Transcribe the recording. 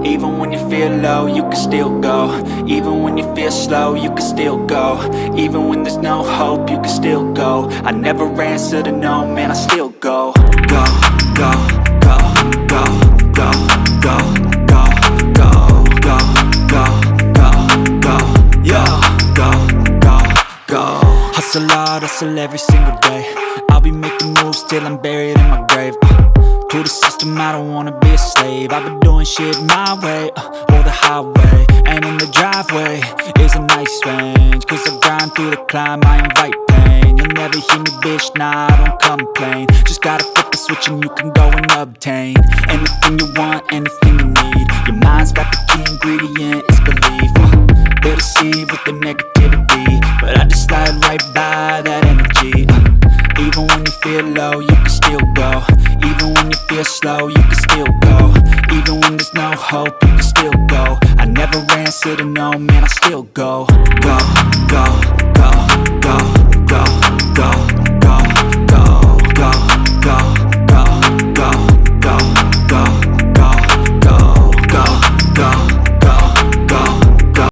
Even when you feel low, you can still go. Even when you feel slow, you can still go. Even when there's no hope, you can still go. I never answer to no, man, I still go. Go, go, go, go, go, go, go, go, go, go, go, go, yo, go, go, go. Hustle hard, hustle every single day. I'll be making moves till I'm buried in my grave. To the system, I don't wanna be a slave. I've been doing shit my way, or the highway. And in the driveway is a nice range, cause I grind through the climb, I invite pain. You'll never hear me, bitch, nah, I don't complain. Just gotta flip the switch and you can go and obtain anything you want, anything you need. Your mind's got the key ingredient, it's belief. They deceive with the negativity, but I just slide right by that energy. Even when you feel low, you can still go. Even when you feel slow, you can still go. Even when there's no hope, you can still go. I never answer to no, man, I still go. Go, go,